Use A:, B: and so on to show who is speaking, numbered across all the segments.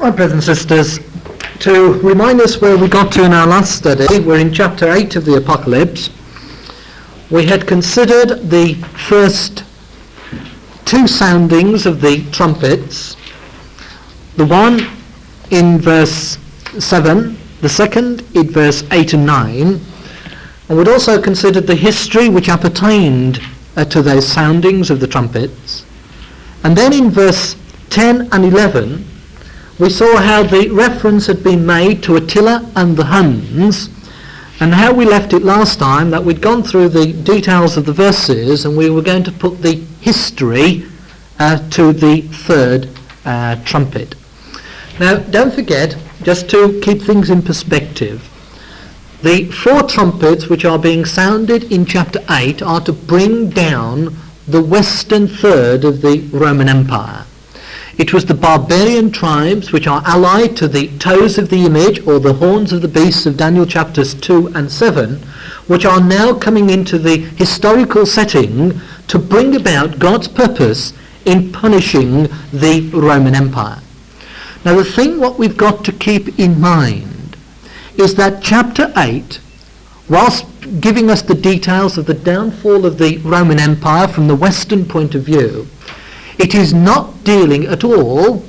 A: Hi, brothers and sisters. To remind us where we got to in our last study, we're in chapter 8 of the Apocalypse. We had considered the first two soundings of the trumpets, the one in verse 7, the second in verse 8 and 9, and we'd also considered the history which appertained to those soundings of the trumpets. And then in verse 10 and 11, we saw how the reference had been made to Attila and the Huns, and how we left it last time, that we'd gone through the details of the verses and we were going to put the history to the third trumpet. Now, don't forget, just to keep things in perspective, the four trumpets which are being sounded in chapter 8 are to bring down the western third of the Roman Empire. It was the barbarian tribes which are allied to the toes of the image, or the horns of the beasts of Daniel chapters 2 and 7, which are now coming into the historical setting to bring about God's purpose in punishing the Roman Empire. Now the thing what we've got to keep in mind is that chapter 8, whilst giving us the details of the downfall of the Roman Empire from the Western point of view, it is not dealing at all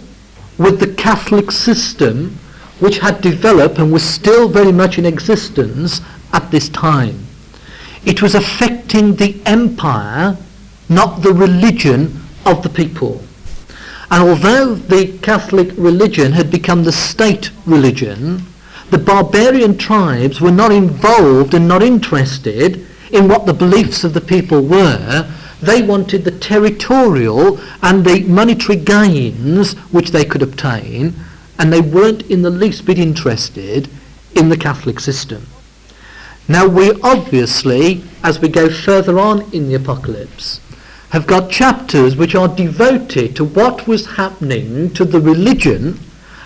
A: with the Catholic system which had developed and was still very much in existence at this time. It was affecting the empire, not the religion of the people. And although the Catholic religion had become the state religion, the barbarian tribes were not involved and not interested in what the beliefs of the people were. They wanted the territorial and the monetary gains which they could obtain, and they weren't in the least bit interested in the Catholic system. Now we obviously, as we go further on in the Apocalypse, have got chapters which are devoted to what was happening to the religion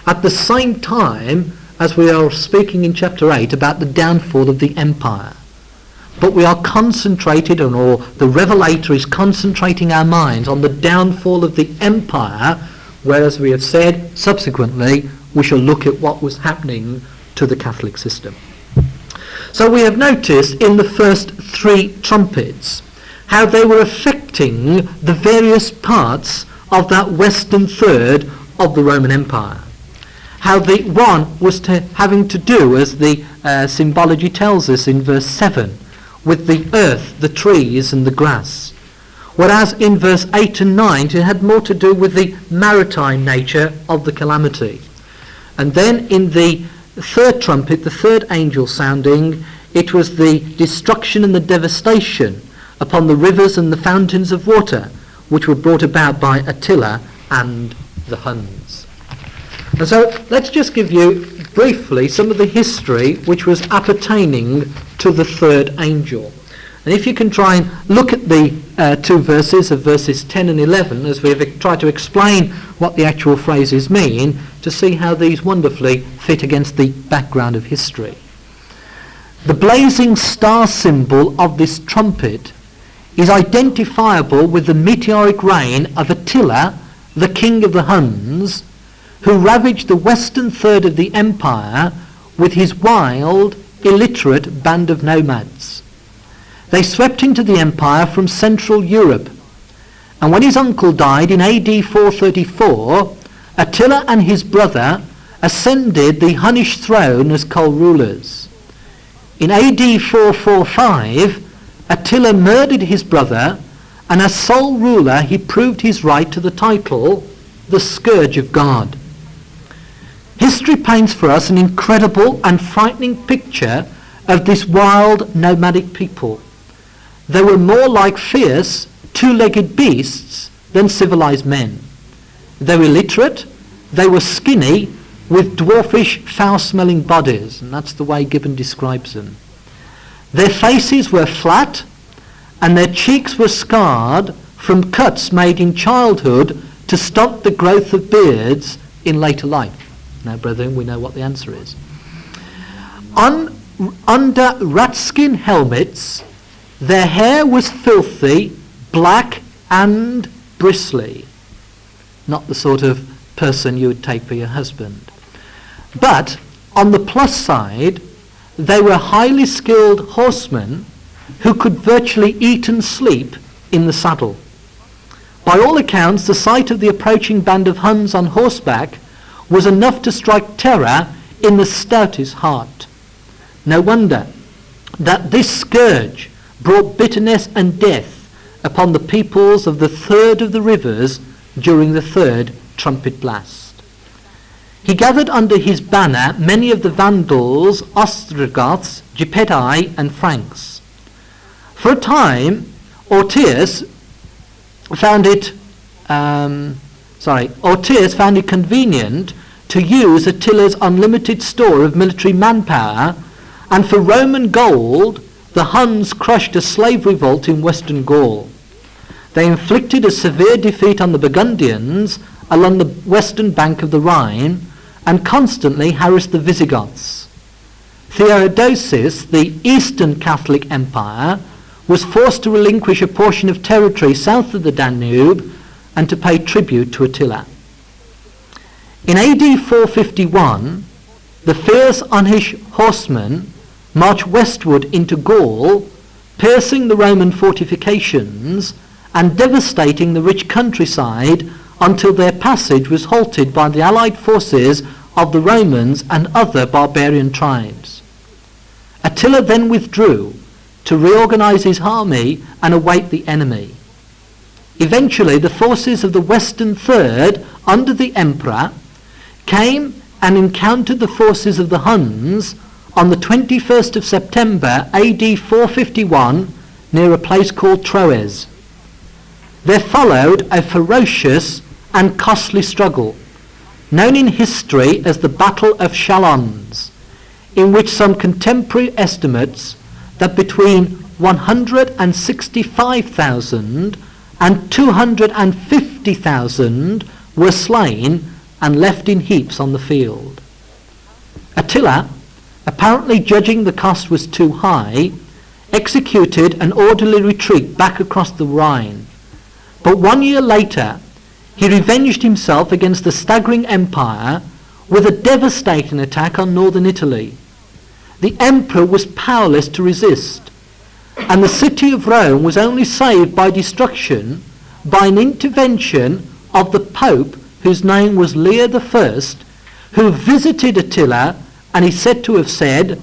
A: at the same time as we are speaking in chapter 8 about the downfall of the empire. But we are concentrated on, or the revelator is concentrating our minds on the downfall of the empire, whereas we have said subsequently we shall look at what was happening to the Catholic system. So we have noticed in the first three trumpets how they were affecting the various parts of that western third of the Roman Empire. How the one was having to do, as the symbology tells us in verse 7, with the earth, the trees and the grass. Whereas in verse 8 and 9 it had more to do with the maritime nature of the calamity. And then in the third trumpet, the third angel sounding, it was the destruction and the devastation upon the rivers and the fountains of water, which were brought about by Attila and the Huns. And so let's just give you briefly some of the history which was appertaining to the third angel. And if you can try and look at the two verses of verses 10 and 11 as we've tried to explain what the actual phrases mean, to see how these wonderfully fit against the background of history. The blazing star symbol of this trumpet is identifiable with the meteoric reign of Attila, the king of the Huns, who ravaged the western third of the empire with his wild, illiterate band of nomads. They swept into the empire from Central Europe, and when his uncle died in AD 434, Attila and his brother ascended the Hunnish throne as co-rulers. In AD 445, Attila murdered his brother, and as sole ruler he proved his right to the title, the Scourge of God. History paints for us an incredible and frightening picture of this wild nomadic people. They were more like fierce, two-legged beasts than civilized men. They were illiterate, they were skinny, with dwarfish, foul-smelling bodies, and that's the way Gibbon describes them. Their faces were flat, and their cheeks were scarred from cuts made in childhood to stop the growth of beards in later life. Now, brethren, we know what the answer is. Under rat-skin helmets, their hair was filthy, black and bristly. Not the sort of person you would take for your husband. But on the plus side, they were highly skilled horsemen who could virtually eat and sleep in the saddle. By all accounts, the sight of the approaching band of Huns on horseback was enough to strike terror in the stoutest heart. No wonder that this scourge brought bitterness and death upon the peoples of the third of the rivers during the third trumpet blast. He gathered under his banner many of the Vandals, Ostrogoths, Gepidae and Franks. For a time, Ortius found it convenient to use Attila's unlimited store of military manpower, and for Roman gold, the Huns crushed a slave revolt in western Gaul. They inflicted a severe defeat on the Burgundians along the western bank of the Rhine and constantly harassed the Visigoths. Theodosius, the Eastern Catholic Empire, was forced to relinquish a portion of territory south of the Danube and to pay tribute to Attila. In AD 451, the fierce Hunnish horsemen marched westward into Gaul, piercing the Roman fortifications and devastating the rich countryside until their passage was halted by the allied forces of the Romans and other barbarian tribes. Attila then withdrew to reorganize his army and await the enemy. Eventually, the forces of the Western Third, under the emperor, came and encountered the forces of the Huns on the 21st of September AD 451 near a place called Troes. There followed a ferocious and costly struggle, known in history as the Battle of Chalons, in which some contemporary estimates that between 165,000 and 250,000 were slain and left in heaps on the field. Attila, apparently judging the cost was too high, executed an orderly retreat back across the Rhine. But 1 year later, he revenged himself against the staggering empire with a devastating attack on northern Italy. The emperor was powerless to resist, and the city of Rome was only saved by destruction by an intervention of the Pope, whose name was Leo I, who visited Attila, and is said to have said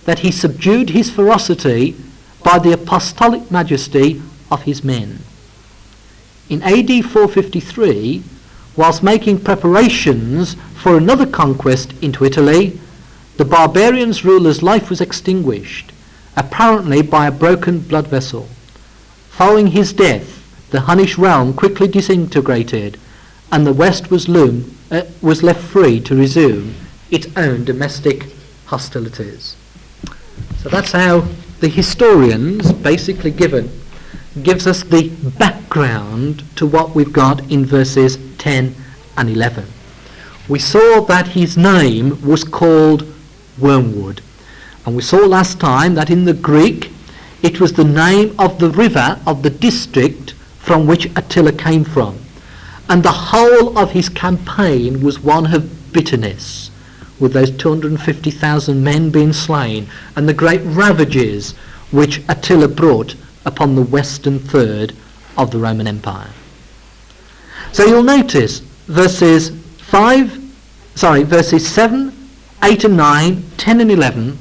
A: that he subdued his ferocity by the apostolic majesty of his men. In AD 453, whilst making preparations for another conquest into Italy, the barbarian's ruler's life was extinguished, apparently by a broken blood vessel. Following his death, the Hunnish realm quickly disintegrated, and the West was left free to resume its own domestic hostilities. So that's how the historians basically gives us the background to what we've got in verses 10 and 11. We saw that his name was called Wormwood, and we saw last time that in the Greek it was the name of the river of the district from which Attila came from, and the whole of his campaign was one of bitterness, with those 250,000 men being slain and the great ravages which Attila brought upon the western third of the Roman Empire. So you'll notice verses 7, 8 and 9, 10 and 11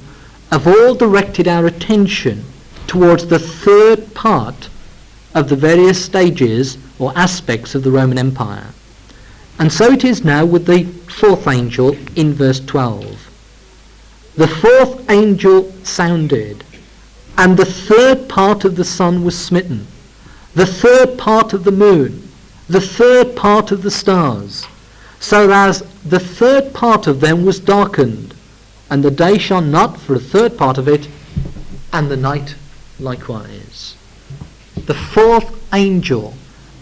A: have all directed our attention towards the third part of the various stages or aspects of the Roman Empire. And so it is now with the fourth angel in verse 12. The fourth angel sounded, and the third part of the sun was smitten, the third part of the moon, the third part of the stars, so as the third part of them was darkened, and the day shone not for a third part of it, and the night likewise. The fourth angel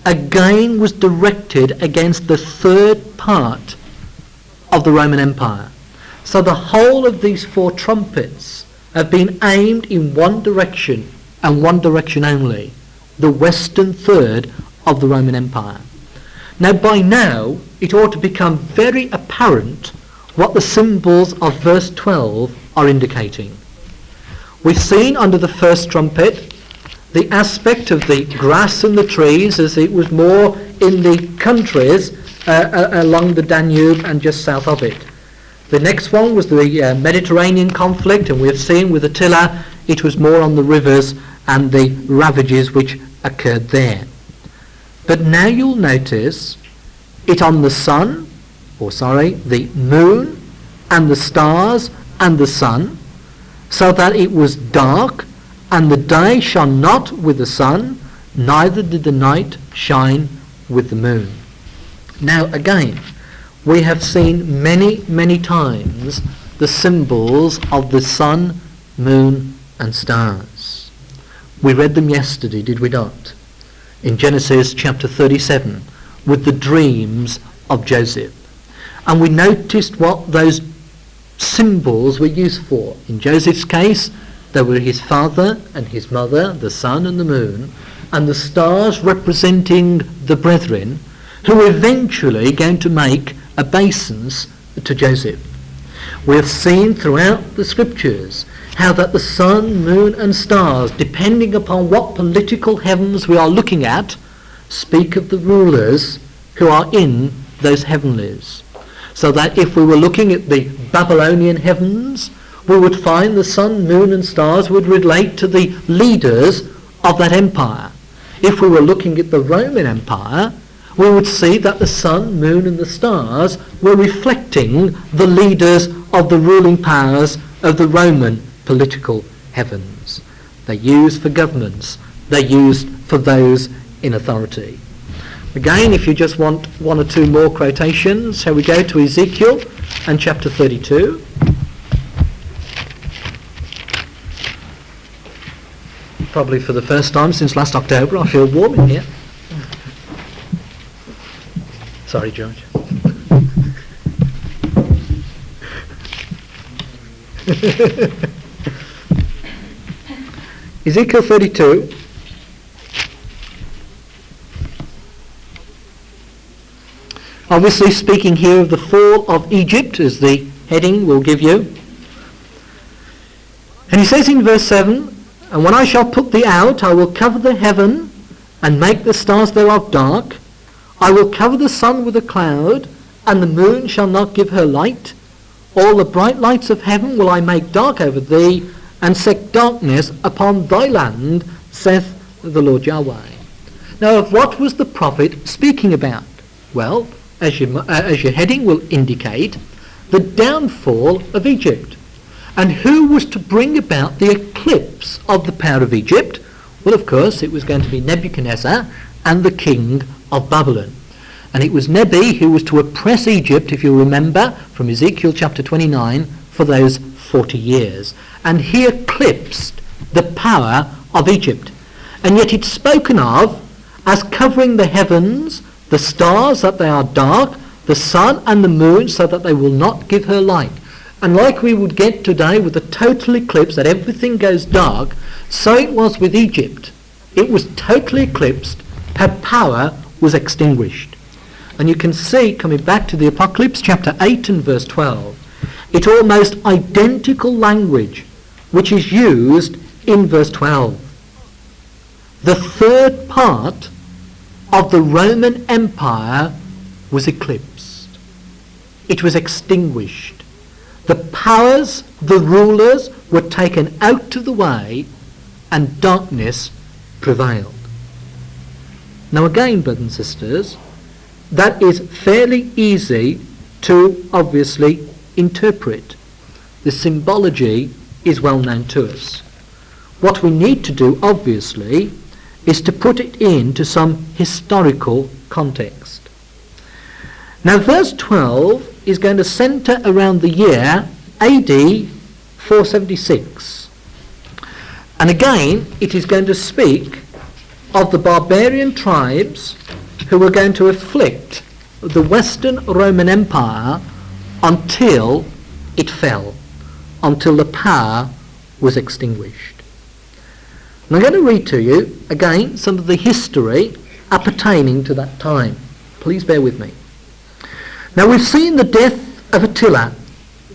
A: again was directed against the third part of the Roman Empire. So the whole of these four trumpets have been aimed in one direction and one direction only, the western third of the Roman Empire. Now by now it ought to become very apparent what the symbols of verse 12 are indicating. We've seen under the first trumpet the aspect of the grass and the trees as it was more in the countries along the Danube and just south of it. The next one was the Mediterranean conflict, and we have seen with Attila it was more on the rivers and the ravages which occurred there. But now you'll notice it on the moon and the stars and the sun, so that it was dark, and the day shone not with the sun, neither did the night shine with the moon. Now again, we have seen many, many times the symbols of the sun, moon and stars. We read them yesterday, did we not? In Genesis chapter 37, with the dreams of Joseph. And we noticed what those symbols were used for. In Joseph's case, they were his father and his mother, the sun and the moon, and the stars representing the brethren, who were eventually going to make obeisance to Joseph. We have seen throughout the scriptures how that the sun, moon and stars, depending upon what political heavens we are looking at, speak of the rulers who are in those heavenlies. So that if we were looking at the Babylonian heavens, we would find the sun, moon and stars would relate to the leaders of that empire. If we were looking at the Roman Empire, we would see that the sun, moon and the stars were reflecting the leaders of the ruling powers of the Roman political heavens. They're used for governments. They're used for those in authority. Again, if you just want one or two more quotations, shall we go to Ezekiel and chapter 32. Probably for the first time since last October, I feel warm in here. Sorry, George. Ezekiel 32. Obviously speaking here of the fall of Egypt, as the heading will give you. And he says in verse 7, "And when I shall put thee out, I will cover the heaven, and make the stars thereof dark. I will cover the sun with a cloud, and the moon shall not give her light. All the bright lights of heaven will I make dark over thee, and set darkness upon thy land, saith the Lord Yahweh." Now, of what was the prophet speaking about? Well, as your heading will indicate, the downfall of Egypt. And who was to bring about the eclipse of the power of Egypt? Well, of course, it was going to be Nebuchadnezzar and the king of Babylon. And it was Nebi who was to oppress Egypt, if you remember, from Ezekiel chapter 29, for those 40 years. And he eclipsed the power of Egypt. And yet it's spoken of as covering the heavens, the stars that they are dark, the sun and the moon so that they will not give her light. And like we would get today with a total eclipse, that everything goes dark, so it was with Egypt. It was totally eclipsed. Her power was extinguished. And you can see, coming back to the Apocalypse chapter 8 and verse 12, it's almost identical language which is used in verse 12. The third part of the Roman Empire was eclipsed. It was extinguished. The powers, the rulers were taken out of the way, and darkness prevailed. Now again, brothers and sisters, that is fairly easy to obviously interpret. The symbology is well known to us. What we need to do, obviously, is to put it into some historical context. Now verse 12 is going to centre around the year AD 476. And again, it is going to speak of the barbarian tribes who were going to afflict the Western Roman Empire until it fell, until the power was extinguished. And I'm going to read to you, again, some of the history appertaining to that time. Please bear with me. Now we've seen the death of Attila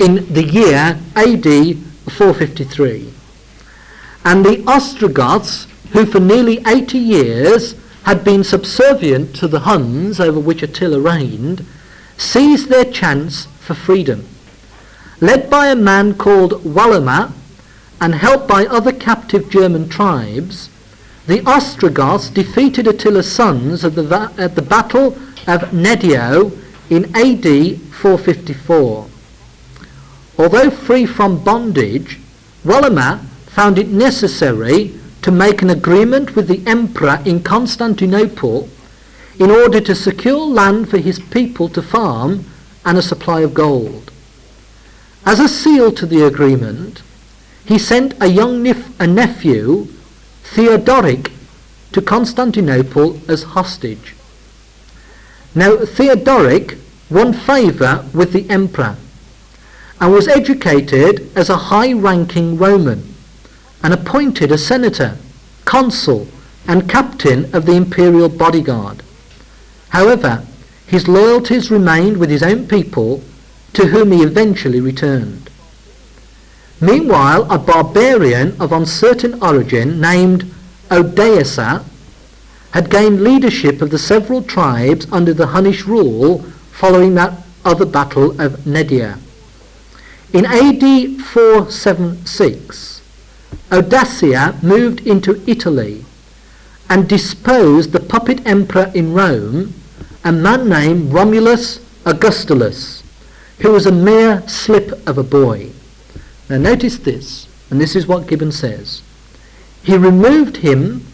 A: in the year AD 453. And the Ostrogoths, who for nearly 80 years had been subservient to the Huns over which Attila reigned, seized their chance for freedom. Led by a man called Waldemar and helped by other captive German tribes, the Ostrogoths defeated Attila's sons at the Battle of Nedio in AD 454. Although free from bondage, Waldemar found it necessary to make an agreement with the emperor in Constantinople in order to secure land for his people to farm and a supply of gold. As a seal to the agreement, he sent a young nephew, Theodoric, to Constantinople as hostage. Now Theodoric won favour with the emperor and was educated as a high-ranking Roman and appointed a senator, consul and captain of the imperial bodyguard. However, his loyalties remained with his own people, to whom he eventually returned. Meanwhile, a barbarian of uncertain origin named Odoacer had gained leadership of the several tribes under the Hunnish rule following that other battle of Nedia. In AD 476, Odoacer moved into Italy and disposed the puppet emperor in Rome, a man named Romulus Augustulus, who was a mere slip of a boy. Now notice this, and this is what Gibbon says. He removed him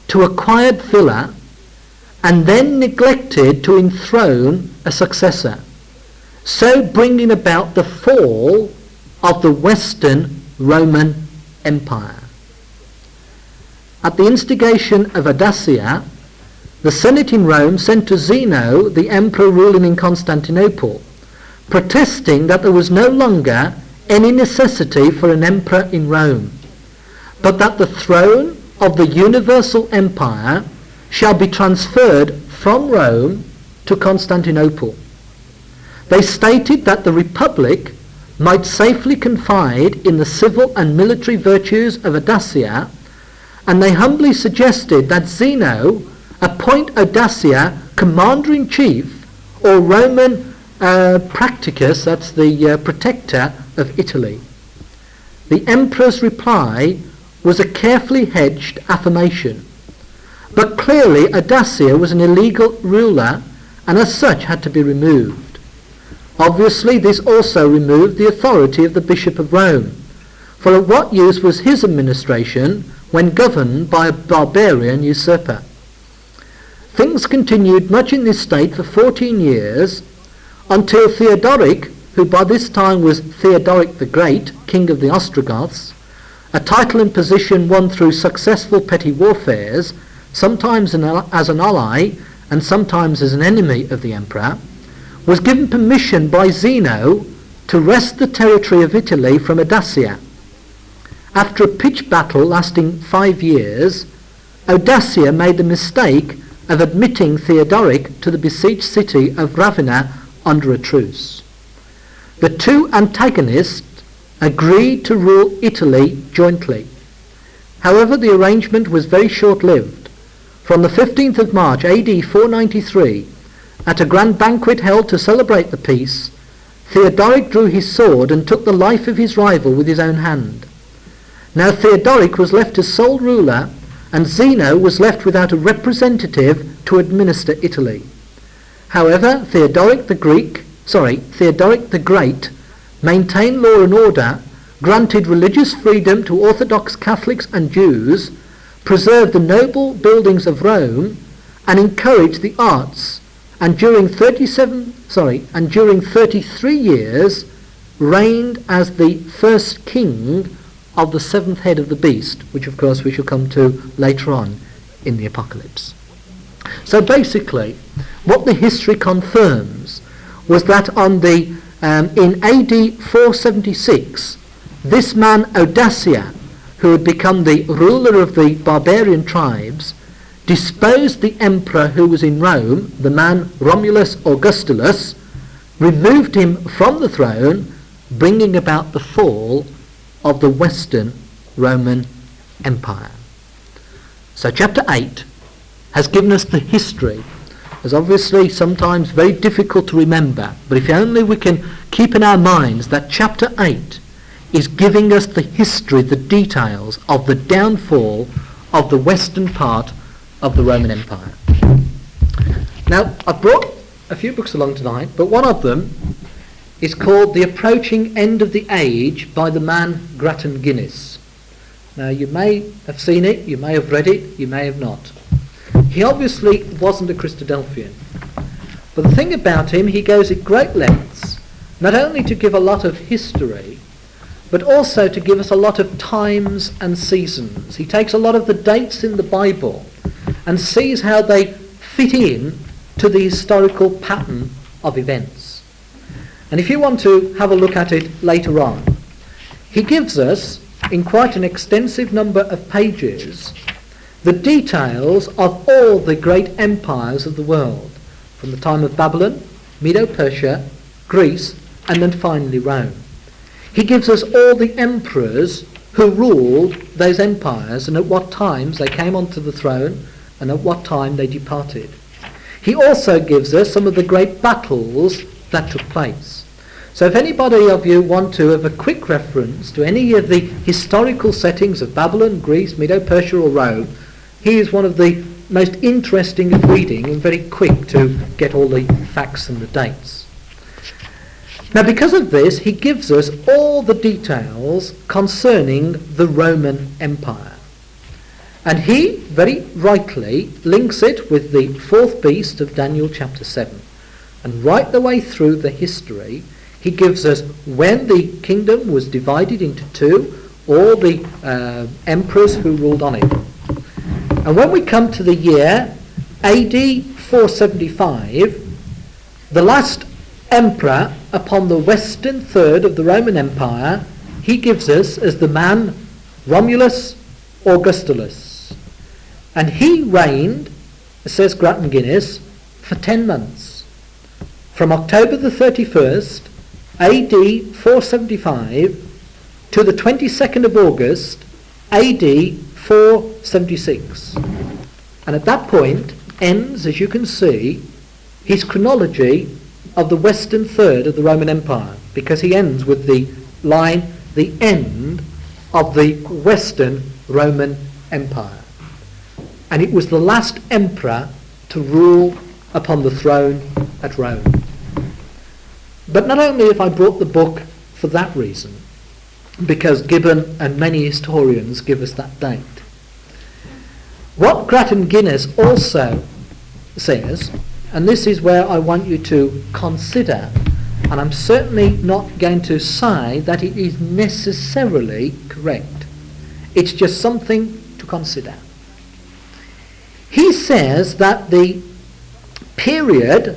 A: to a quiet villa and then neglected to enthrone a successor, so bringing about the fall of the Western Roman Empire. At the instigation of Odoacer, the Senate in Rome sent to Zeno, the emperor ruling in Constantinople, protesting that there was no longer any necessity for an emperor in Rome, but that the throne of the universal empire shall be transferred from Rome to Constantinople. They stated that the Republic might safely confide in the civil and military virtues of Odoacer, and they humbly suggested that Zeno appoint Odoacer commander-in-chief or Roman Practicus, that's the protector of Italy. The emperor's reply was a carefully hedged affirmation, but clearly Odoacer was an illegal ruler and as such had to be removed. Obviously this also removed the authority of the Bishop of Rome, for of what use was his administration when governed by a barbarian usurper? Things continued much in this state for 14 years until Theodoric, who by this time was Theodoric the Great, king of the Ostrogoths, a title and position won through successful petty warfares, sometimes as an ally and sometimes as an enemy of the emperor, was given permission by Zeno to wrest the territory of Italy from Odoacer. After a pitched battle lasting 5 years, Odoacer made the mistake of admitting Theodoric to the besieged city of Ravenna under a truce. The two antagonists agreed to rule Italy jointly. However, the arrangement was very short-lived. From the 15th of March AD 493, at a grand banquet held to celebrate the peace, Theodoric drew his sword and took the life of his rival with his own hand. Now Theodoric was left as sole ruler, and Zeno was left without a representative to administer Italy. However, Theodoric the Great maintained law and order, granted religious freedom to Orthodox Catholics and Jews, preserved the noble buildings of Rome, and encouraged the arts, and during 33 years reigned as the first king of the seventh head of the beast, which of course we shall come to later on in the Apocalypse. So basically, what the history confirms was that in AD 476, this man Odoacer, who had become the ruler of the barbarian tribes, disposed the emperor who was in Rome, the man Romulus Augustulus, removed him from the throne, bringing about the fall of the Western Roman Empire. So chapter 8 has given us the history. It's obviously sometimes very difficult to remember, but if only we can keep in our minds that chapter 8 is giving us the history, the details of the downfall of the western part of the Roman Empire. Now, I've brought a few books along tonight, but one of them is called The Approaching End of the Age by the man Grattan Guinness. Now, you may have seen it, you may have read it, you may have not. He obviously wasn't a Christadelphian. But the thing about him, he goes at great lengths, not only to give a lot of history, but also to give us a lot of times and seasons. He takes a lot of the dates in the Bible and sees how they fit in to the historical pattern of events. And if you want to have a look at it later on, he gives us, in quite an extensive number of pages, the details of all the great empires of the world, from the time of Babylon, Medo-Persia, Greece, and then finally Rome. He gives us all the emperors who ruled those empires and at what times they came onto the throne and at what time they departed. He also gives us some of the great battles that took place. So if anybody of you want to have a quick reference to any of the historical settings of Babylon, Greece, Medo-Persia or Rome, he is one of the most interesting of reading and very quick to get all the facts and the dates. Now, because of this, he gives us all the details concerning the Roman Empire. And he, very rightly, links it with the fourth beast of Daniel chapter 7. And right the way through the history, he gives us when the kingdom was divided into two, all the emperors who ruled on it. And when we come to the year AD 475, the last emperor upon the western third of the Roman Empire, he gives us as the man Romulus Augustulus. And he reigned, says Grattan Guinness, for 10 months. From October the 31st, AD 475, to the 22nd of August, AD 476. And at that point ends, as you can see, his chronology of the western third of the Roman Empire, because he ends with the line, the end of the Western Roman Empire. And it was the last emperor to rule upon the throne at Rome. But not only have I brought the book for that reason, because Gibbon and many historians give us that date. What Grattan Guinness also says, and this is where I want you to consider, and I'm certainly not going to say that it is necessarily correct. It's just something to consider. He says that the period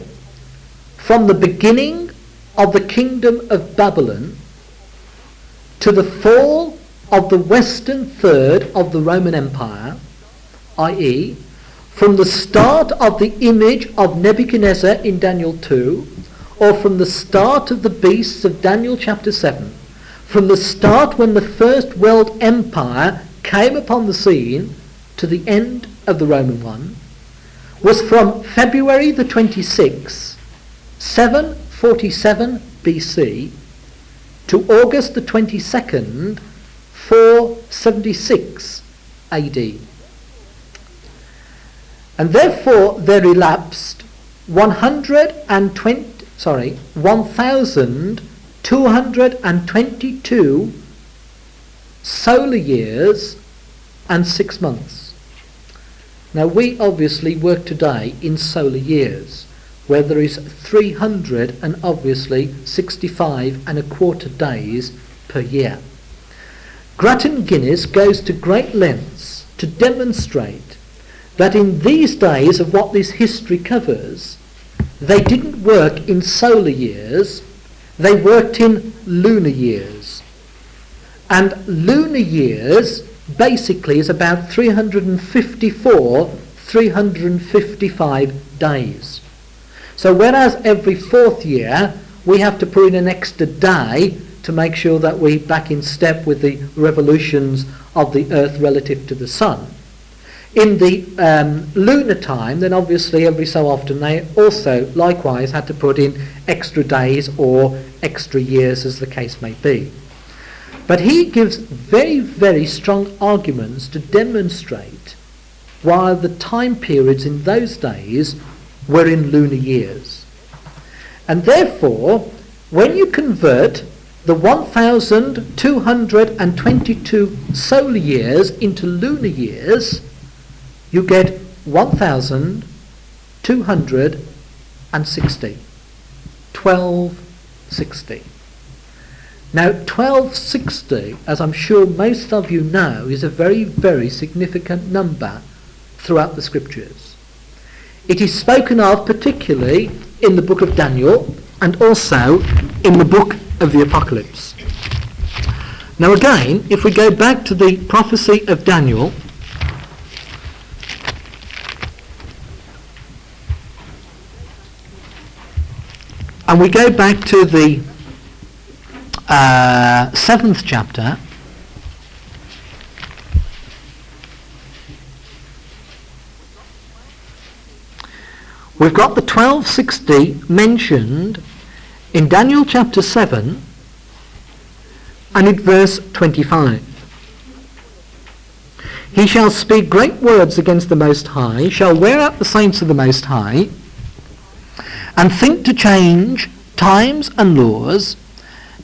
A: from the beginning of the kingdom of Babylon to the fall of the western third of the Roman Empire, i.e., from the start of the image of Nebuchadnezzar in Daniel 2, or from the start of the beasts of Daniel chapter 7, from the start when the first world empire came upon the scene to the end of the Roman one, was from February the 26th, 747 BC, to August the 22nd, 476 AD. And therefore there elapsed 1,222 solar years and 6 months. Now we obviously work today in solar years, where there is 365 and a quarter days per year. Grattan Guinness goes to great lengths to demonstrate that in these days of what this history covers, they didn't work in solar years, they worked in lunar years. And lunar years basically is about 354 355 days. So whereas every 4th year we have to put in an extra day to make sure that we're back in step with the revolutions of the earth relative to the sun, in the lunar time, then obviously every so often they also likewise had to put in extra days or extra years, as the case may be. But he gives very, very strong arguments to demonstrate why the time periods in those days were in lunar years. And therefore, when you convert the 1,222 solar years into lunar years, you get 1,260. 1260. Now 1260, as I'm sure most of you know, is a very, very significant number throughout the scriptures. It is spoken of particularly in the book of Daniel and also in the book of the Apocalypse. Now again, if we go back to the prophecy of Daniel, and we go back to the 7th chapter, we've got the 1260 mentioned in Daniel chapter 7 and in verse 25. He shall speak great words against the Most High, shall wear out the saints of the Most High, and think to change times and laws,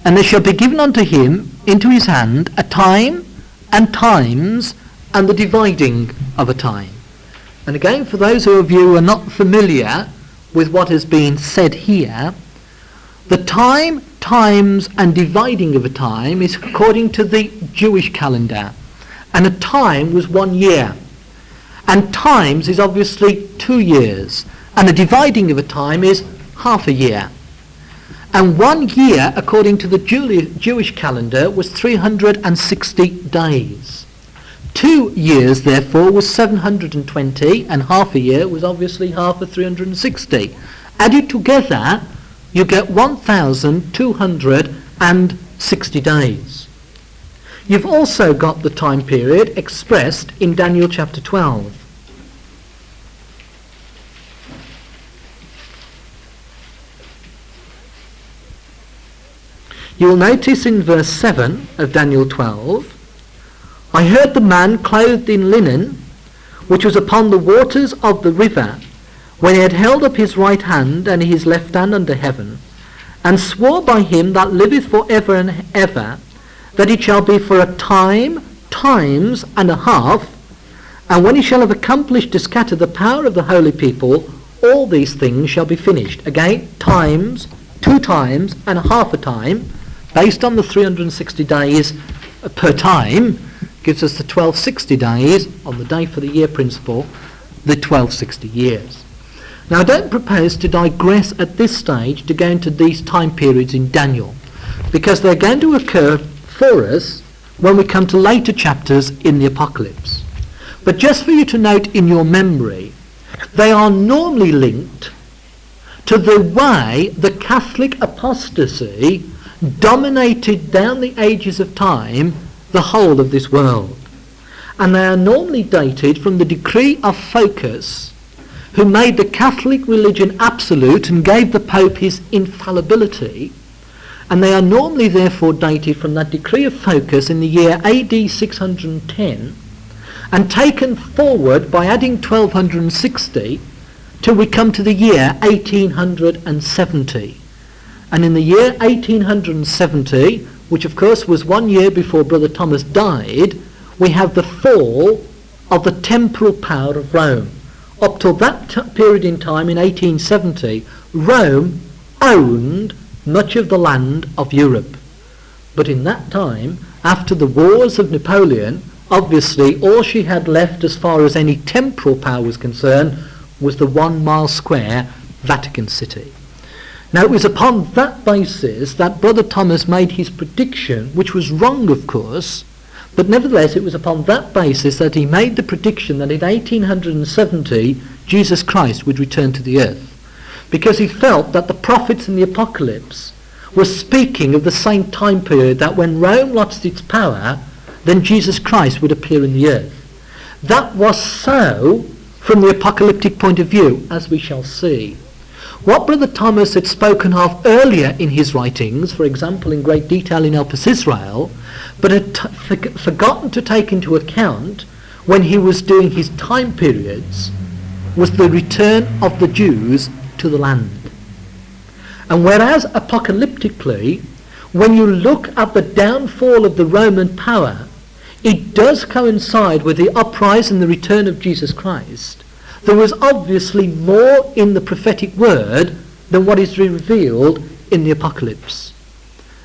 A: and there shall be given unto him into his hand a time and times and the dividing of a time. And again, for those of you who are not familiar with what has been said here, the time, times and dividing of a time is according to the Jewish calendar, and a time was 1 year, and times is obviously 2 years, and the dividing of a time is half a year. And 1 year, according to the Jewish calendar, was 360 days. 2 years, therefore, was 720, and half a year was obviously half of 360. Added together, you get 1,260 days. You've also got the time period expressed in Daniel chapter 12. You will notice in verse 7 of Daniel 12, I heard the man clothed in linen, which was upon the waters of the river, when he had held up his right hand and his left hand unto heaven, and swore by him that liveth for ever and ever, that it shall be for a time, times and a half, and when he shall have accomplished to scatter the power of the holy people, all these things shall be finished. Again, times, 2 times and a half a time, based on the 360 days per time, gives us the 1260 days on the day for the year principle, the 1260 years. Now I don't propose to digress at this stage to go into these time periods in Daniel, because they're going to occur for us when we come to later chapters in the Apocalypse. But just for you to note in your memory, they are normally linked to the way the Catholic apostasy dominated down the ages of time the whole of this world. And they are normally dated from the decree of Focus, who made the Catholic religion absolute and gave the Pope his infallibility. And they are normally therefore dated from that decree of Focus in the year AD 610 and taken forward by adding 1260 till we come to the year 1870. And in the year 1870, which of course was 1 year before Brother Thomas died, we have the fall of the temporal power of Rome. Up till that period in time, in 1870, Rome owned much of the land of Europe. But in that time, after the wars of Napoleon, obviously all she had left as far as any temporal power was concerned was the 1 mile square Vatican City. Now it was upon that basis that Brother Thomas made his prediction, which was wrong of course, But nevertheless, it was upon that basis that he made the prediction that in 1870 Jesus Christ would return to the earth, because he felt that the prophets in the Apocalypse were speaking of the same time period, that when Rome lost its power, then Jesus Christ would appear in the earth. That was so from the apocalyptic point of view, as we shall see. What Brother Thomas had spoken of earlier in his writings, for example in great detail in Elpis Israel, but had forgotten to take into account when he was doing his time periods, was the return of the Jews to the land. And whereas apocalyptically, when you look at the downfall of the Roman power, it does coincide with the uprising and the return of Jesus Christ, there was obviously more in the prophetic word than what is revealed in the Apocalypse.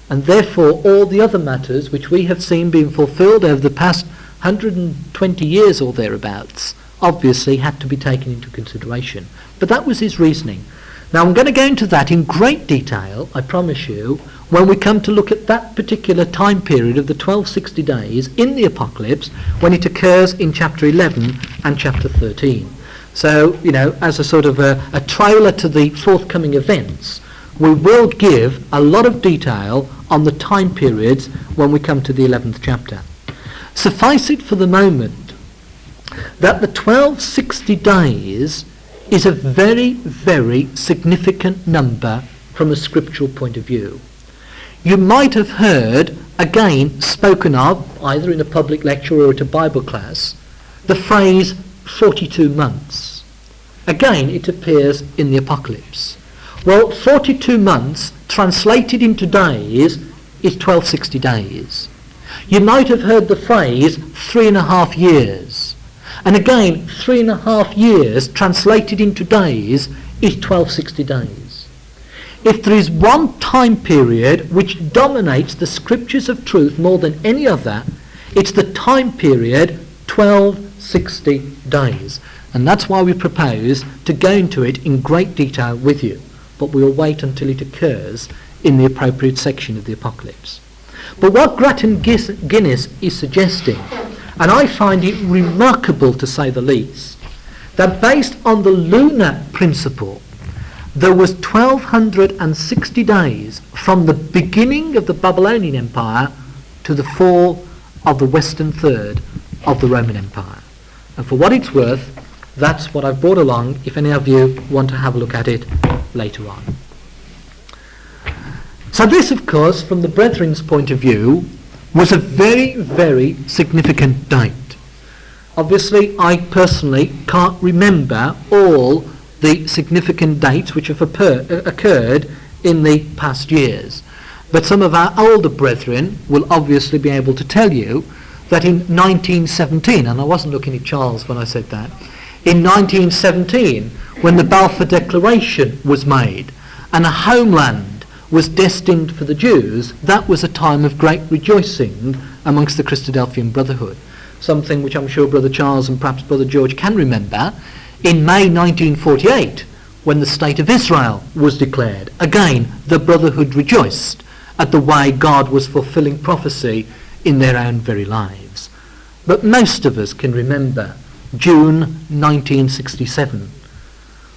A: And therefore all the other matters which we have seen being fulfilled over the past 120 years or thereabouts obviously had to be taken into consideration. But that was his reasoning. Now I'm going to go into that in great detail, I promise you, when we come to look at that particular time period of the 1260 days in the Apocalypse, when it occurs in chapter 11 and chapter 13. So, as a sort of a trailer to the forthcoming events, we will give a lot of detail on the time periods when we come to the 11th chapter. Suffice it for the moment that the 1260 days is a very, very significant number from a scriptural point of view. You might have heard, again, spoken of, either in a public lecture or at a Bible class, the phrase 42 months. Again, it appears in the Apocalypse. Well, 42 months, translated into days, is 1260 days. You might have heard the phrase 3.5 years. And again, 3.5 years, translated into days, is 1260 days. If there is one time period which dominates the scriptures of truth more than any other, it's the time period 1260 days. And that's why we propose to go into it in great detail with you. But we'll wait until it occurs in the appropriate section of the Apocalypse. But what Grattan Guinness is suggesting, and I find it remarkable to say the least, that based on the lunar principle, there was 1260 days from the beginning of the Babylonian Empire to the fall of the western third of the Roman Empire. And for what it's worth, that's what I've brought along if any of you want to have a look at it later on. So this, of course, from the brethren's point of view, was a very, very significant date. Obviously, I personally can't remember all the significant dates which have occurred in the past years. But some of our older brethren will obviously be able to tell you that in 1917, and I wasn't looking at Charles when I said that, in 1917, when the Balfour Declaration was made and a homeland was destined for the Jews, that was a time of great rejoicing amongst the Christadelphian Brotherhood. Something which I'm sure Brother Charles and perhaps Brother George can remember. In May 1948, when the State of Israel was declared, again the Brotherhood rejoiced at the way God was fulfilling prophecy in their own very lives. But most of us can remember June 1967,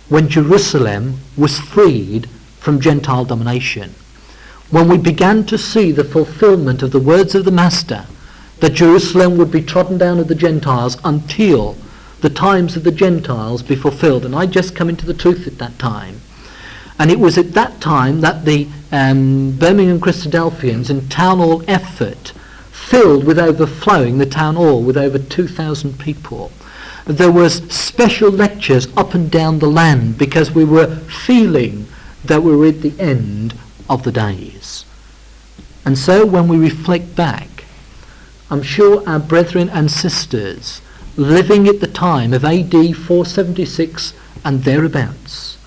A: when Jerusalem was freed from Gentile domination, when we began to see the fulfillment of the words of the Master, that Jerusalem would be trodden down of the Gentiles until the times of the Gentiles be fulfilled. And I'd just come into the truth at that time. And it was at that time that the Birmingham Christadelphians in town hall effort filled with overflowing the town hall with over 2,000 people. There was special lectures up and down the land because we were feeling that we were at the end of the days. And so when we reflect back, I'm sure our brethren and sisters living at the time of AD 476 and thereabouts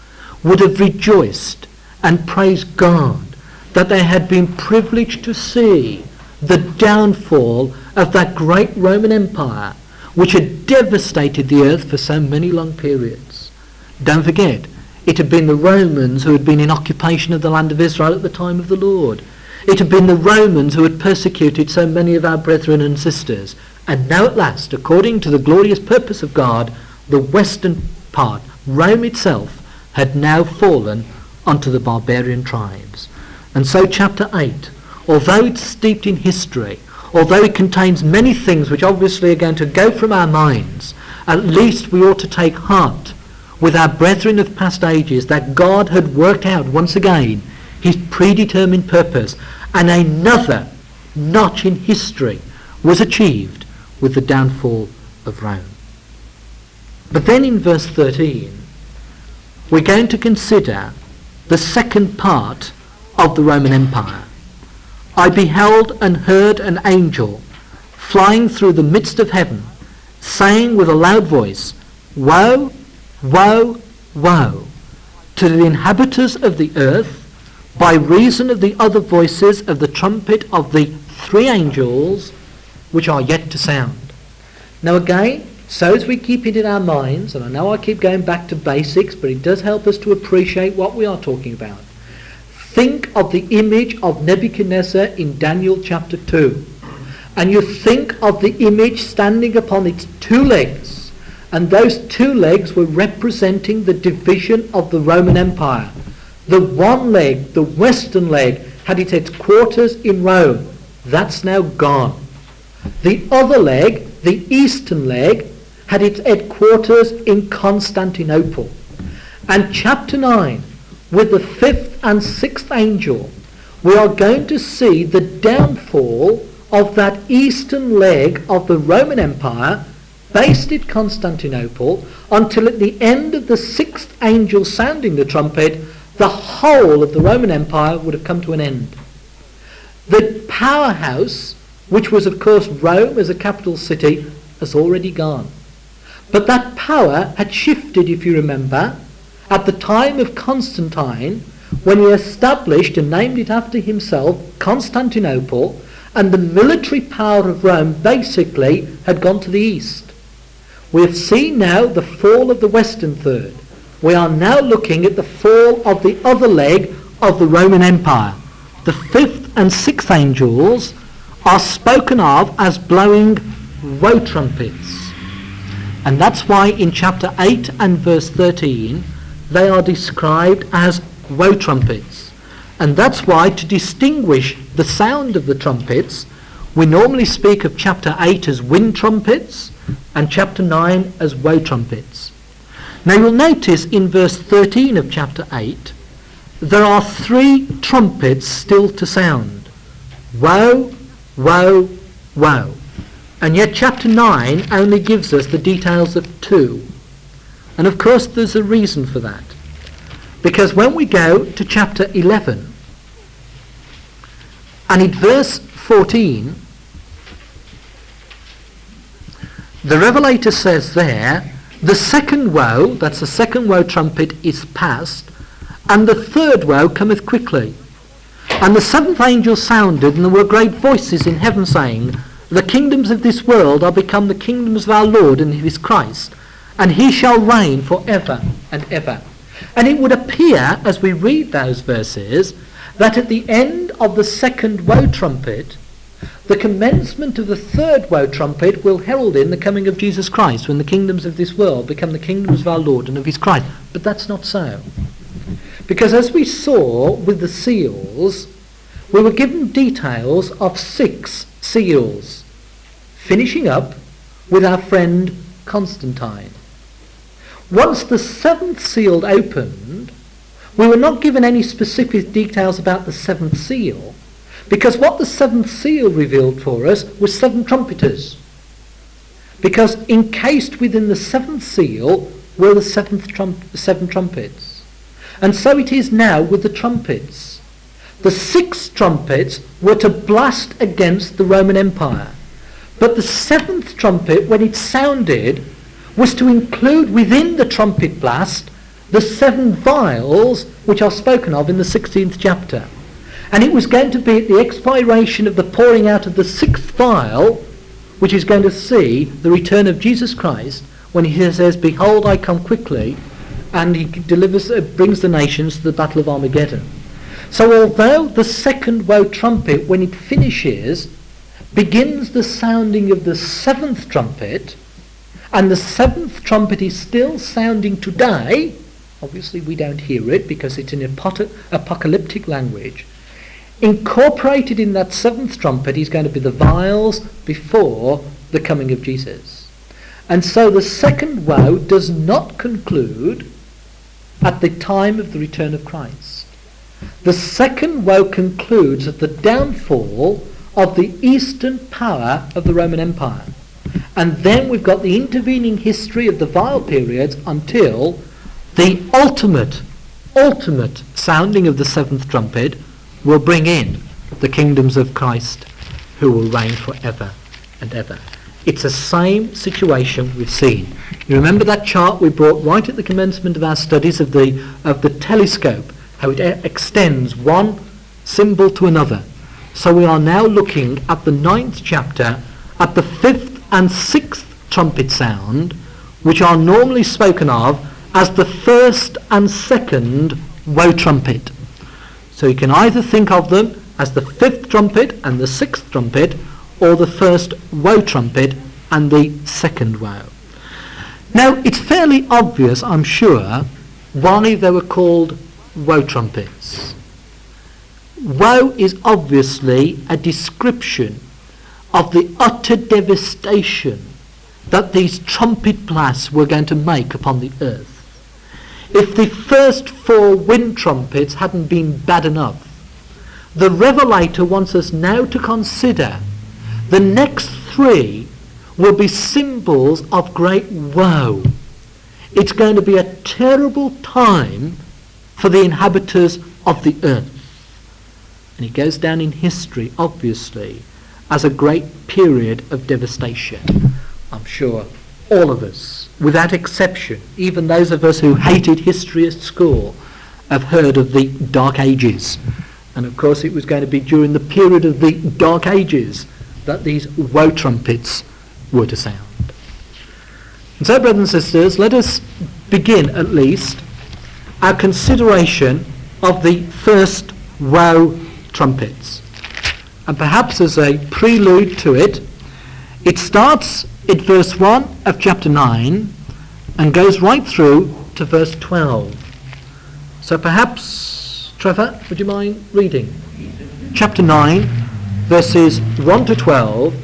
A: would have rejoiced and praised God that they had been privileged to see the downfall of that great Roman Empire which had devastated the earth for so many long periods. Don't forget, it had been the Romans who had been in occupation of the land of Israel at the time of the Lord. It had been the Romans who had persecuted so many of our brethren and sisters. And now at last, according to the glorious purpose of God, the western part, Rome itself, had now fallen onto the barbarian tribes. And so chapter 8, although it's steeped in history, although it contains many things which obviously are going to go from our minds, at least we ought to take heart with our brethren of past ages that God had worked out once again his predetermined purpose, and another notch in history was achieved with the downfall of Rome. But then in verse 13, we're going to consider the second part of the Roman Empire. I beheld and heard an angel flying through the midst of heaven, saying with a loud voice, Woe, woe, woe, to the inhabitants of the earth, by reason of the other voices of the trumpet of the three angels which are yet to sound. Now again, so as we keep it in our minds, and I know I keep going back to basics, but it does help us to appreciate what we are talking about. Think of the image of Nebuchadnezzar in Daniel chapter 2. And you think of the image standing upon its two legs. And those two legs were representing the division of the Roman Empire. The one leg, the western leg, had its headquarters in Rome. That's now gone. The other leg, the eastern leg, had its headquarters in Constantinople. And chapter 9, with the fifth and sixth angel, we are going to see the downfall of that eastern leg of the Roman Empire, based at Constantinople, until at the end of the sixth angel sounding the trumpet, the whole of the Roman Empire would have come to an end. The powerhouse, which was of course Rome as a capital city, has already gone. But that power had shifted, if you remember, at the time of Constantine, when he established and named it after himself Constantinople, and the military power of Rome basically had gone to the east. We have seen now the fall of the western third. We are now looking at the fall of the other leg of the Roman Empire. The fifth and sixth angels are spoken of as blowing woe trumpets. And that's why in chapter 8 and verse 13 they are described as woe trumpets. And that's why, to distinguish the sound of the trumpets, we normally speak of chapter 8 as wind trumpets and chapter 9 as woe trumpets. Now you'll notice in verse 13 of chapter 8 there are three trumpets still to sound. Woe, woe, woe. And yet chapter 9 only gives us the details of two. And of course there's a reason for that. Because when we go to chapter 11, and in verse 14, the Revelator says there, the second woe, that's the second woe trumpet, is past, and the third woe cometh quickly. And the seventh angel sounded, and there were great voices in heaven saying, the kingdoms of this world are become the kingdoms of our Lord and of his Christ, and he shall reign for ever and ever. And it would appear, as we read those verses, that at the end of the second woe trumpet, the commencement of the third woe trumpet will herald in the coming of Jesus Christ, when the kingdoms of this world become the kingdoms of our Lord and of his Christ. But that's not so. Because as we saw with the seals, we were given details of 6 seals, finishing up with our friend Constantine. Once the 7th seal opened, we were not given any specific details about the 7th seal, because what the 7th seal revealed for us was 7 trumpeters. Because encased within the 7th seal were the 7 trumpets. And so it is now with the trumpets. The 6 trumpets were to blast against the Roman Empire. But the 7th trumpet, when it sounded, was to include within the trumpet blast the 7 vials which are spoken of in the 16th chapter. And it was going to be at the expiration of the pouring out of the 6th vial, which is going to see the return of Jesus Christ, when he says, behold, I come quickly, and he brings the nations to the battle of Armageddon. So although the second woe trumpet, when it finishes, begins the sounding of the seventh trumpet, and the seventh trumpet is still sounding today, obviously we don't hear it because it's in apocalyptic language, incorporated in that seventh trumpet is going to be the vials before the coming of Jesus. And so the second woe does not conclude at the time of the return of Christ. The second woe concludes at the downfall of the eastern power of the Roman Empire. And then we've got the intervening history of the vial periods until the ultimate sounding of the seventh trumpet will bring in the kingdoms of Christ, who will reign forever and ever. It's the same situation we've seen. You remember that chart we brought right at the commencement of our studies of the telescope, how it extends one symbol to another. So we are now looking at the 9th chapter, at the 5th and 6th trumpet sound, which are normally spoken of as the first and second woe trumpet. So you can either think of them as the 5th trumpet and the 6th trumpet, or the first woe trumpet and the second woe. Now, it's fairly obvious, I'm sure, why they were called woe trumpets. Woe is obviously a description of the utter devastation that these trumpet blasts were going to make upon the earth. If the first 4 wind trumpets hadn't been bad enough, the Revelator wants us now to consider the next 3 will be symbols of great woe. It's going to be a terrible time for the inhabitants of the earth. And it goes down in history, obviously, as a great period of devastation. I'm sure all of us, without exception, even those of us who hated history at school, have heard of the Dark Ages. And of course it was going to be during the period of the Dark Ages that these woe trumpets were to sound. And so, brothers and sisters, let us begin at least our consideration of the first woe trumpets. And perhaps as a prelude to it, it starts at verse 1 of chapter 9 and goes right through to verse 12. So perhaps, Trevor, would you mind reading chapter 9, verses 1 to 12,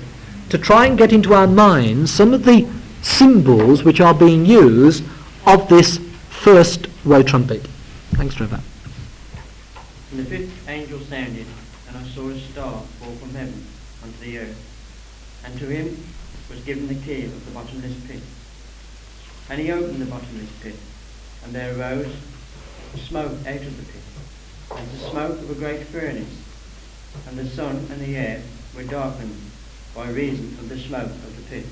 A: to try and get into our minds some of the symbols which are being used of this first woe trumpet. Thanks, Trevor.
B: And the 5th angel sounded, and I saw a star fall from heaven unto the earth, and to him was given the key of the bottomless pit. And he opened the bottomless pit, and there arose smoke out of the pit, as the smoke of a great furnace, and the sun and the air were darkened by reason of the smoke of the pit.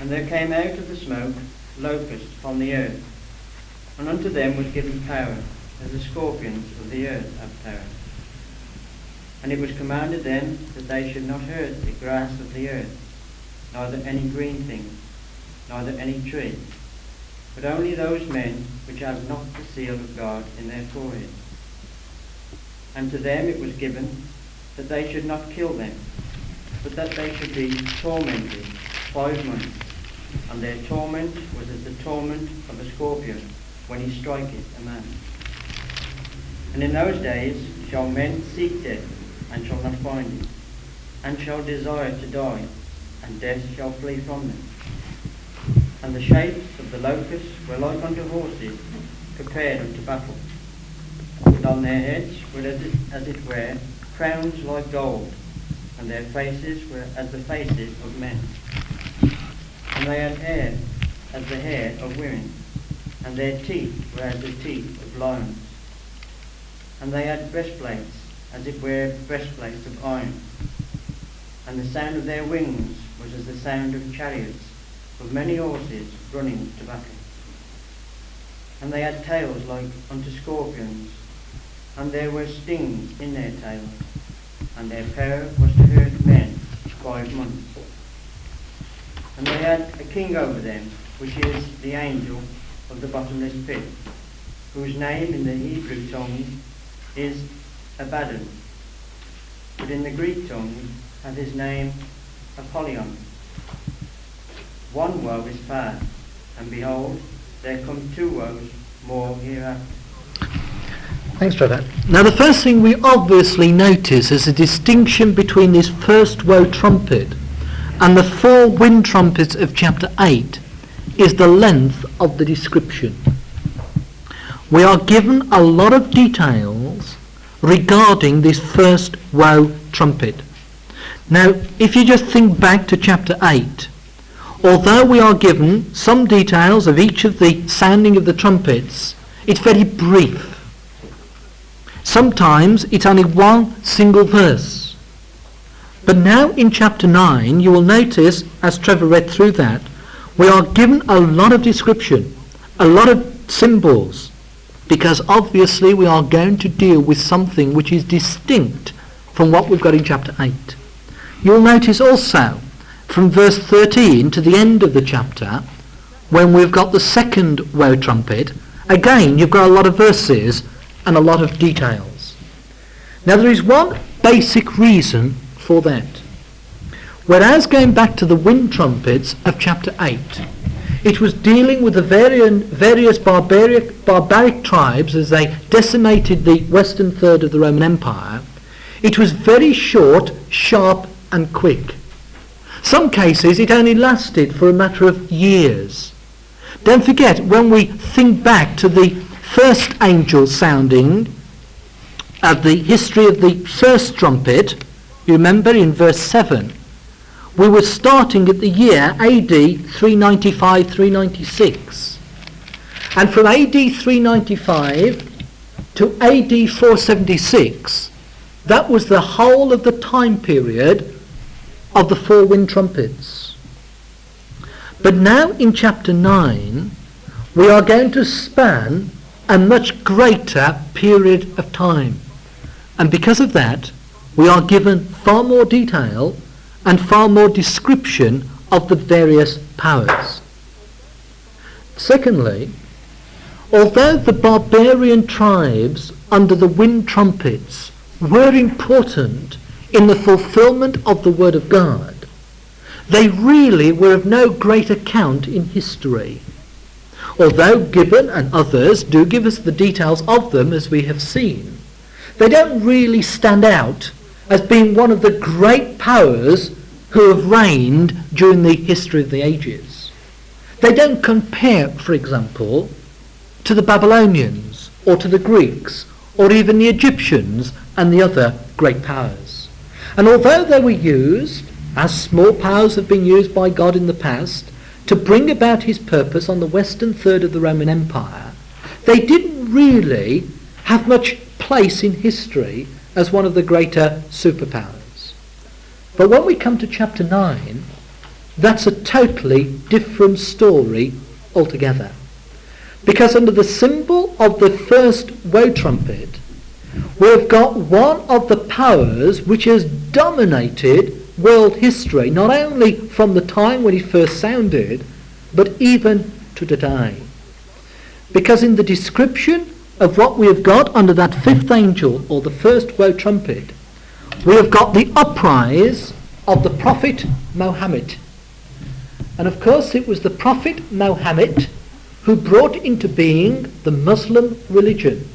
B: And there came out of the smoke locusts upon the earth, and unto them was given power, as the scorpions of the earth have power. And it was commanded them that they should not hurt the grass of the earth, neither any green thing, neither any tree, but only those men which have not the seal of God in their forehead. And to them it was given that they should not kill them, but that they should be tormented 5 months, and their torment was as the torment of a scorpion when he striketh a man. And in those days shall men seek death, and shall not find it, and shall desire to die, and death shall flee from them. And the shapes of the locusts were like unto horses prepared unto battle, and on their heads were as it were crowns like gold, and their faces were as the faces of men. And they had hair as the hair of women, and their teeth were as the teeth of lions. And they had breastplates, as it were breastplates of iron. And the sound of their wings was as the sound of chariots, of many horses running to battle. And they had tails like unto scorpions, and there were stings in their tails, and their power was to hurt men 5 months. And they had a king over them, which is the angel of the bottomless pit, whose name in the Hebrew tongue is Abaddon, but in the Greek tongue hath his name Apollyon. One woe is past, and behold, there come two woes more hereafter.
A: Thanks, Trevor. Now, the first thing we obviously notice is a distinction between this first woe trumpet and the four wind trumpets of chapter 8 is the length of the description. We are given a lot of details regarding this first woe trumpet. Now, if you just think back to chapter 8, although we are given some details of each of the sounding of the trumpets, it's very brief. Sometimes it's only one single verse. But now in chapter 9, you will notice, as Trevor read through that, we are given a lot of description, a lot of symbols, because obviously we are going to deal with something which is distinct from what we've got in chapter 8. You'll notice also, from verse 13 to the end of the chapter, when we've got the second woe trumpet, again you've got a lot of verses and a lot of details. Now there is one basic reason for that. Whereas going back to the wind trumpets of chapter 8, it was dealing with the various barbaric tribes as they decimated the western third of the Roman Empire, it was very short, sharp and quick. Some cases it only lasted for a matter of years. Don't forget, when we think back to the first angel sounding of the history of the first trumpet, you remember in verse 7, we were starting at the year AD 395-396. And from AD 395 to AD 476, that was the whole of the time period of the four wind trumpets. But now in chapter 9, we are going to span a much greater period of time. And because of that, we are given far more detail and far more description of the various powers. Secondly, although the barbarian tribes under the wind trumpets were important in the fulfillment of the Word of God, they really were of no great account in history. Although Gibbon and others do give us the details of them as we have seen, they don't really stand out as being one of the great powers who have reigned during the history of the ages. They don't compare, for example, to the Babylonians or to the Greeks or even the Egyptians and the other great powers. And although they were used, as small powers have been used by God in the past, to bring about his purpose on the western third of the Roman Empire, they didn't really have much place in history as one of the greater superpowers. But when we come to chapter 9, that's a totally different story altogether. Because under the symbol of the first woe trumpet, we've got one of the powers which has dominated world history, not only from the time when it first sounded, but even to today. Because in the description of what we have got under that fifth angel, or the first woe trumpet, we have got the uprise of the prophet Mohammed. And of course it was the prophet Mohammed who brought into being the Muslim religion.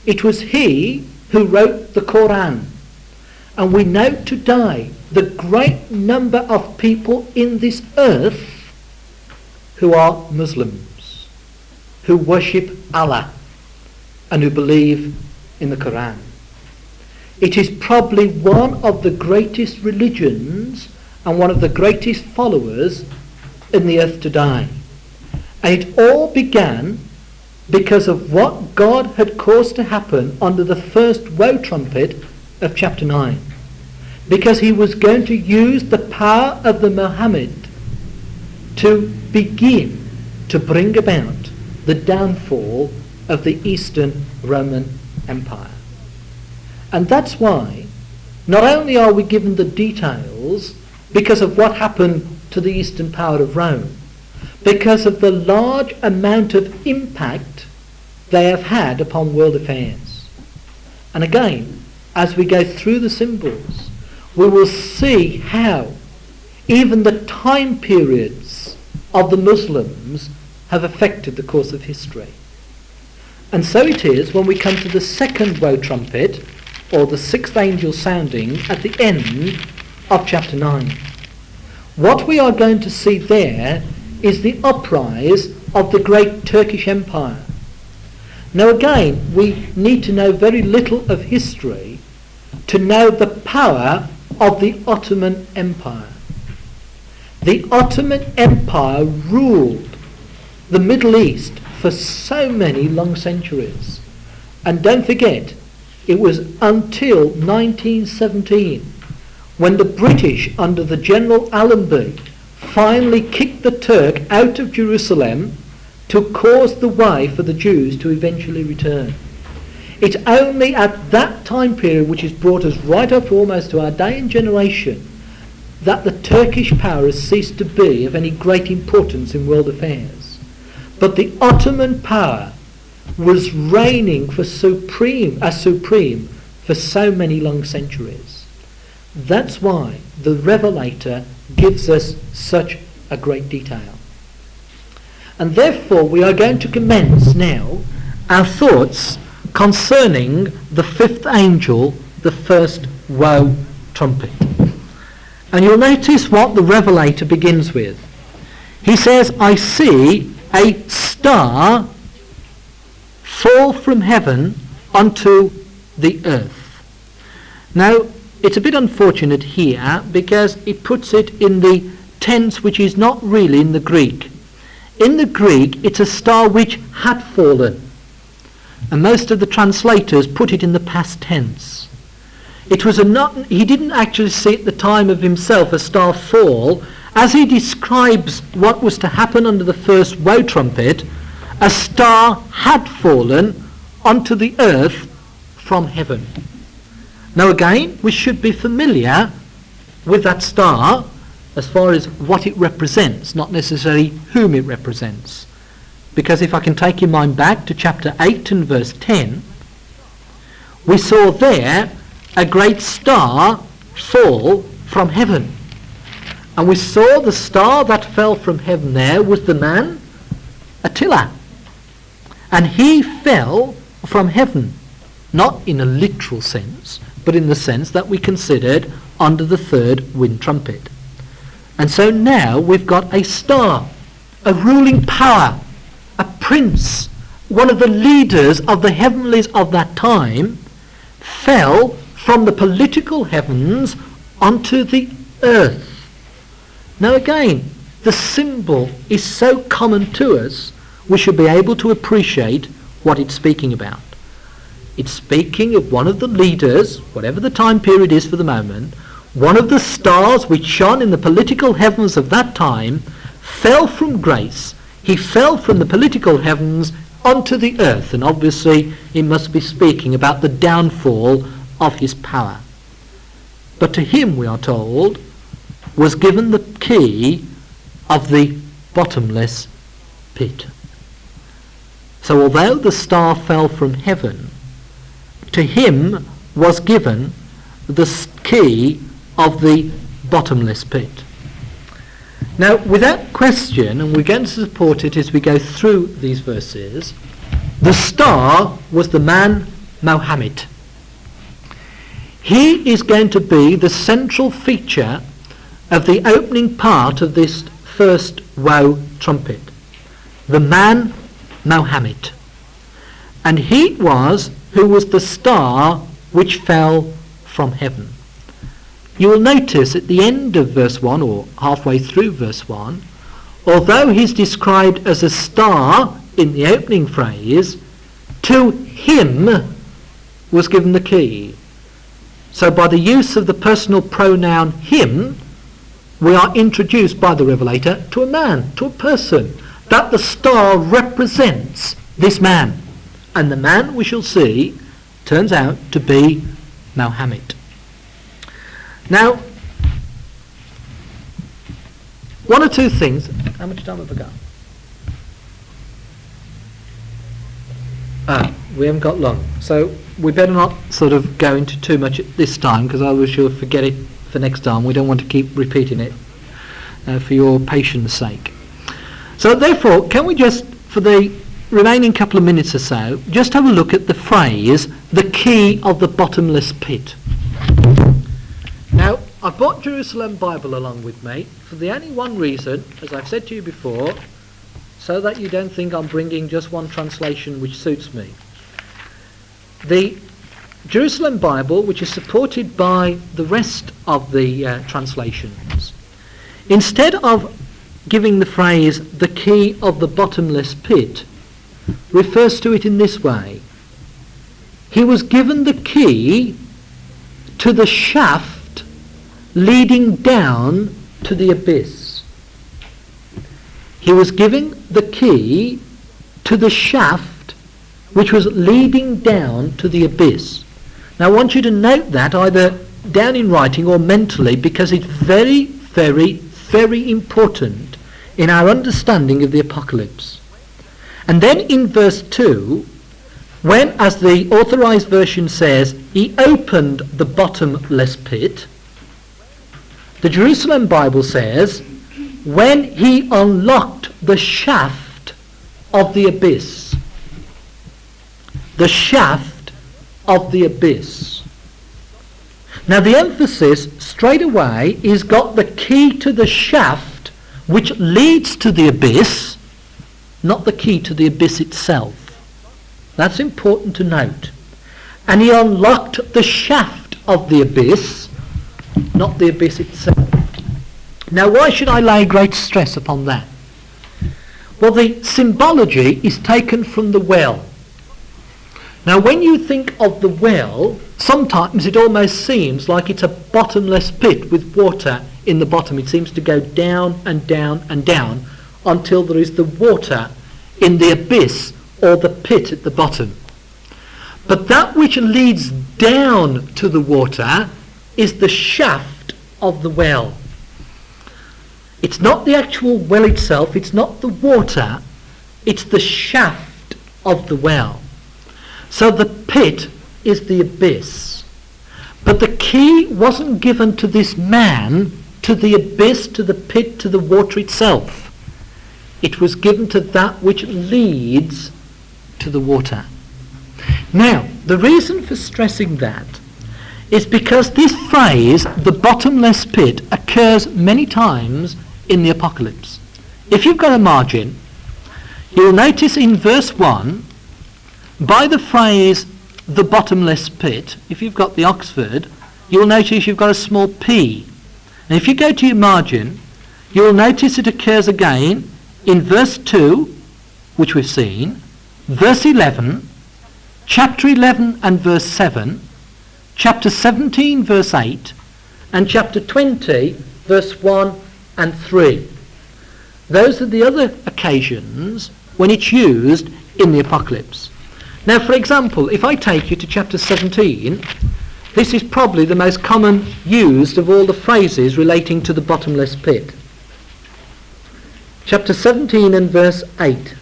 A: It was he who wrote the Quran. And we know today the great number of people in this earth who are Muslims, who worship Allah and who believe in the Quran. It is probably one of the greatest religions and one of the greatest followers in the earth today. And it all began because of what God had caused to happen under the first woe trumpet of chapter 9. Because he was going to use the power of the Muhammad to begin to bring about the downfall of the Eastern Roman Empire. And that's why not only are we given the details because of what happened to the Eastern power of Rome, because of the large amount of impact they have had upon world affairs. And again, as we go through the symbols, we will see how even the time periods of the Muslims have affected the course of history. And so it is when we come to the second woe trumpet, or the sixth angel sounding, at the end of chapter 9. What we are going to see there is the uprise of the great Turkish Empire. Now again, we need to know very little of history to know the power of the Ottoman Empire. The Ottoman Empire ruled the Middle East for so many long centuries. And don't forget, it was until 1917 when the British, under the General Allenby, finally kicked the Turk out of Jerusalem to cause the way for the Jews to eventually return. It's only at that time period, which has brought us right up almost to our day and generation, that the Turkish power has ceased to be of any great importance in world affairs. But the Ottoman power was reigning for supreme for so many long centuries. That's why the Revelator gives us such a great detail. And therefore we are going to commence now our thoughts concerning the fifth angel, the first woe trumpet. And you'll notice what the Revelator begins with. He says, I see a star fall from heaven unto the earth. Now, it's a bit unfortunate here because it puts it in the tense which is not really in the Greek. In the Greek, it's a star which had fallen. And most of the translators put it in the past tense. It was he didn't actually see at the time of himself a star fall. As he describes what was to happen under the first woe trumpet, a star had fallen onto the earth from heaven. Now again, we should be familiar with that star as far as what it represents, not necessarily whom it represents. Because if I can take your mind back to chapter 8 and verse 10, we saw there a great star fall from heaven. And we saw the star that fell from heaven there was the man Attila. And he fell from heaven, not in a literal sense, but in the sense that we considered under the third wind trumpet. And so now we've got a star, a ruling power, a prince, one of the leaders of the heavenlies of that time, fell from the political heavens onto the earth. Now again, the symbol is so common to us, we should be able to appreciate what it's speaking about. It's speaking of one of the leaders, whatever the time period is for the moment, one of the stars which shone in the political heavens of that time fell from grace. He fell from the political heavens onto the earth, and obviously it must be speaking about the downfall of his power. But to him, we are told, was given the key of the bottomless pit. So although the star fell from heaven, to him was given the key of the bottomless pit. Now, without question, and we're going to support it as we go through these verses, the star was the man Mohammed. He is going to be the central feature of the opening part of this first woe trumpet. The man Mohammed. And he was who was the star which fell from heaven. You will notice at the end of verse 1, or halfway through verse 1, although he's described as a star in the opening phrase, to him was given the key. So by the use of the personal pronoun him, we are introduced by the Revelator to a man, to a person, that the star represents this man. And the man, we shall see, turns out to be Mohammed. Now, one or two things. How much time have I got? We haven't got long, so we better not sort of go into too much at this time, because I will sure forget it for next time. We don't want to keep repeating it for your patience sake. So therefore, can we just, for the remaining couple of minutes or so, just have a look at the phrase, the key of the bottomless pit. Now, I brought Jerusalem Bible along with me for the only one reason, as I've said to you before, so that you don't think I'm bringing just one translation which suits me. The Jerusalem Bible, which is supported by the rest of the translations, instead of giving the phrase, the key of the bottomless pit, refers to it in this way. He was given the key to the shaft leading down to the abyss. He was given the key to the shaft which was leading down to the abyss. Now I want you to note that either down in writing or mentally, because it's very, very, very important in our understanding of the apocalypse. And then in verse 2, when, as the authorized version says, he opened the bottomless pit, the Jerusalem Bible says, when he unlocked the shaft of the abyss. The shaft of the abyss. Now the emphasis straight away is got the key to the shaft which leads to the abyss, not the key to the abyss itself. That's important to note. And he unlocked the shaft of the abyss, not the abyss itself. Now why should I lay great stress upon that? Well, the symbology is taken from the well. Now when you think of the well, sometimes it almost seems like it's a bottomless pit with water in the bottom. It seems to go down and down and down until there is the water in the abyss or the pit at the bottom. But that which leads down to the water is the shaft of the well. It's not the actual well itself, it's not the water, it's the shaft of the well. So the pit is the abyss. But the key wasn't given to this man, to the abyss, to the pit, to the water itself. It was given to that which leads to the water. Now, the reason for stressing that is because this phrase, the bottomless pit, occurs many times in the apocalypse. If you've got a margin, you'll notice in verse 1, by the phrase the bottomless pit, if you've got the Oxford, you'll notice you've got a small p. And if you go to your margin, you'll notice it occurs again in verse 2, which we've seen, verse 11, chapter 11 and verse 7, chapter 17 verse 8, and chapter 20 verse 1 and 3. Those are the other occasions when it's used in the apocalypse. Now, for example, if I take you to chapter 17, this is probably the most common used of all the phrases relating to the bottomless pit. Chapter 17 and verse 8.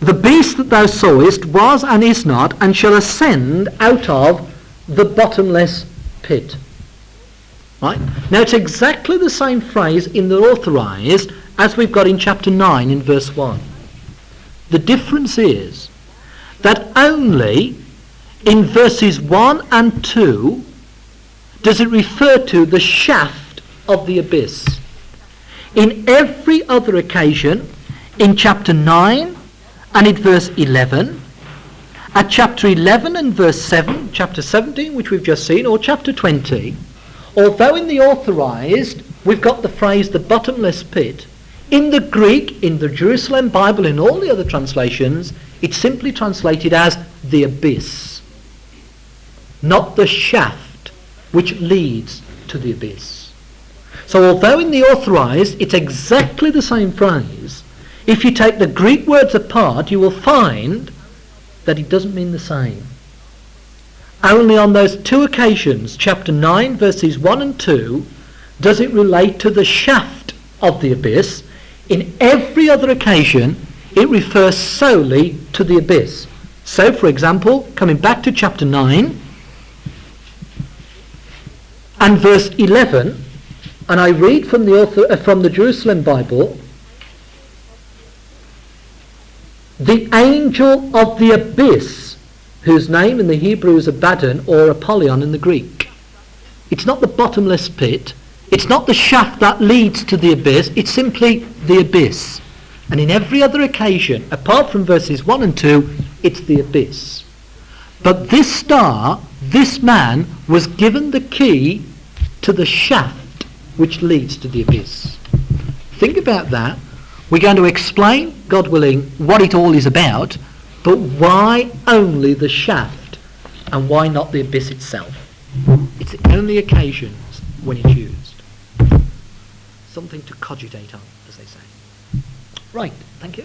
A: The beast that thou sawest was and is not, and shall ascend out of the bottomless pit. Right? Now it's exactly the same phrase in the authorized as we've got in chapter 9 in verse 1. The difference is that only in verses 1 and 2 does it refer to the shaft of the abyss. In every other occasion, in chapter 9 and in verse 11, at chapter 11 and verse 7, chapter 17, which we've just seen, or chapter 20, although in the authorized we've got the phrase the bottomless pit, in the Greek, in the Jerusalem Bible, in all the other translations, it's simply translated as the abyss, not the shaft which leads to the abyss. So although in the authorized it's exactly the same phrase, if you take the Greek words apart, you will find that it doesn't mean the same. Only on those two occasions, chapter 9 verses 1 and 2, does it relate to the shaft of the abyss. In every other occasion, it refers solely to the abyss. So, for example, coming back to chapter 9 and verse 11, and I read from the Jerusalem Bible, the angel of the abyss, whose name in the Hebrew is Abaddon or Apollyon in the Greek. It's not the bottomless pit. It's not the shaft that leads to the abyss. It's simply the abyss. And in every other occasion, apart from verses 1 and 2, it's the abyss. But this star, this man, was given the key to the shaft which leads to the abyss. Think about that. We're going to explain, God willing, what it all is about, but why only the shaft and why not the abyss itself? It's the only occasions when it's used. Something to cogitate on, as they say. Right, thank you.